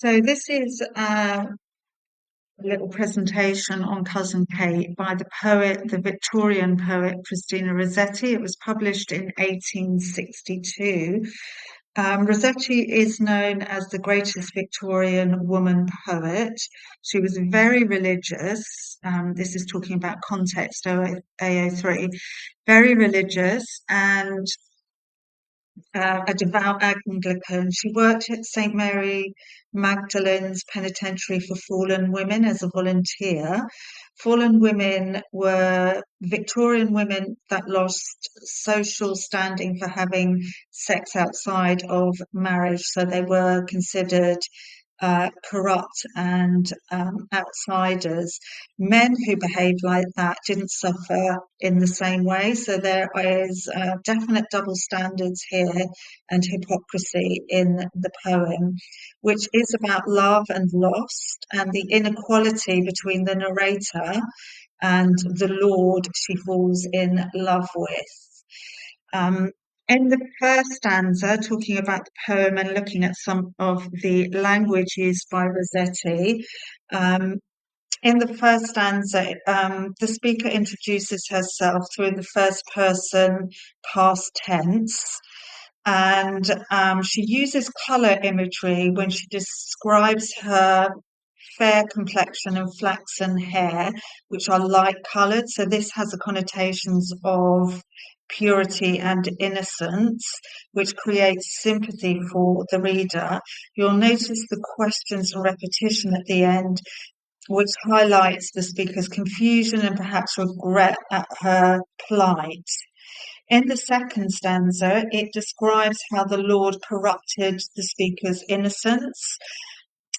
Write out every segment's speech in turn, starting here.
So this is a little presentation on Cousin Kate by the poet, the Victorian poet Christina Rossetti. It was published in 1862. Rossetti is known as the greatest Victorian woman poet. She was very religious. This is talking about context, AO3, very religious and a devout Anglican. She worked at St. Mary Magdalene's Penitentiary for Fallen Women as a volunteer. Fallen women were Victorian women that lost social standing for having sex outside of marriage, so they were considered corrupt and outsiders. Men who behaved like that didn't suffer in the same way. So there is definite double standards here and hypocrisy in the poem, which is about love and loss and the inequality between the narrator and the Lord she falls in love with. Um, in the first stanza, talking about the poem and looking at some of the language used by Rossetti, um, in the first stanza, the speaker introduces herself through the first person past tense. And she uses colour imagery when she describes her fair complexion and flaxen hair, which are light coloured. So this has the connotations of purity and innocence, which creates sympathy for the reader. You'll notice the questions and repetition at the end, which highlights the speaker's confusion and perhaps regret at her plight. In the second stanza, it describes how the Lord corrupted the speaker's innocence.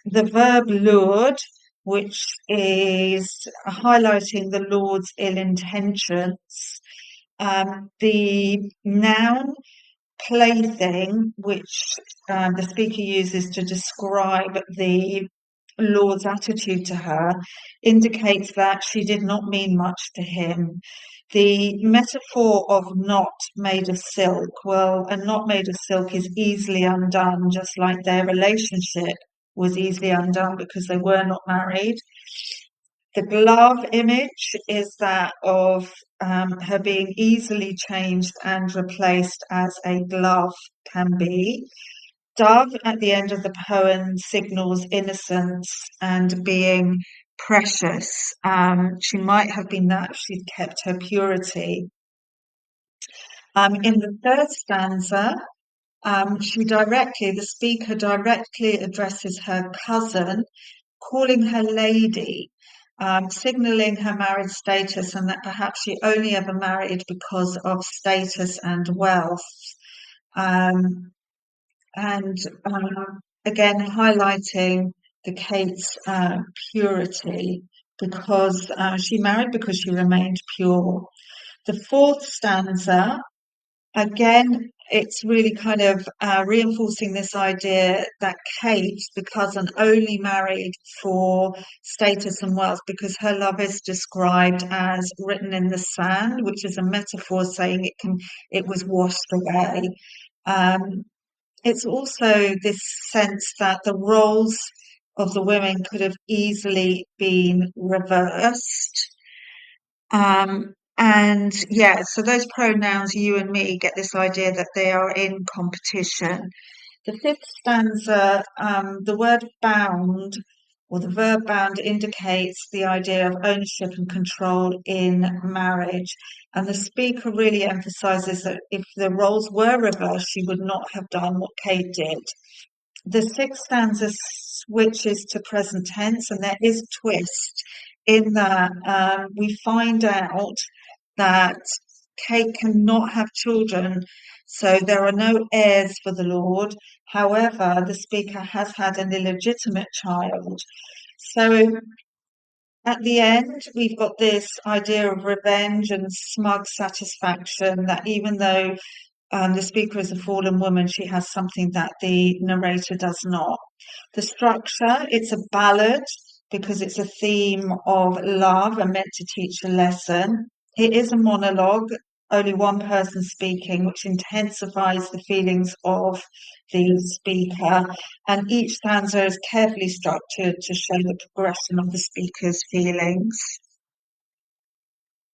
The verb lured, which is highlighting the Lord's ill intentions. The noun plaything, which the speaker uses to describe the Lord's attitude to her, indicates that she did not mean much to him. The metaphor of knot made of silk, well, a knot made of silk is easily undone, just like their relationship was easily undone because they were not married. The glove image is that of her being easily changed and replaced as a glove can be. Dove at the end of the poem signals innocence and being precious. She might have been that if she'd kept her purity. In the third stanza, the speaker directly addresses her cousin, calling her lady, signaling her married status and that perhaps she only ever married because of status and wealth. Um, and again, highlighting the Kate's purity because she married because she remained pure. The fourth stanza, again, it's really kind of reinforcing this idea that Kate, the cousin, only married for status and wealth because her love is described as written in the sand, which is a metaphor saying it was washed away. Um, it's also this sense that the roles of the women could have easily been reversed. And yeah, so those pronouns, you and me, get this idea that they are in competition. The fifth stanza, the word bound or the verb bound indicates the idea of ownership and control in marriage. And the speaker really emphasizes that if the roles were reversed, she would not have done what Kate did. The sixth stanza switches to present tense, and there is a twist in that we find out that Kate cannot have children, so there are no heirs for the Lord. However, the speaker has had an illegitimate child. So at the end, we've got this idea of revenge and smug satisfaction that even though the speaker is a fallen woman, she has something that the narrator does not. The structure, it's a ballad because it's a theme of love and meant to teach a lesson. It is a monologue, only one person speaking, which intensifies the feelings of the speaker. And each stanza is carefully structured to show the progression of the speaker's feelings.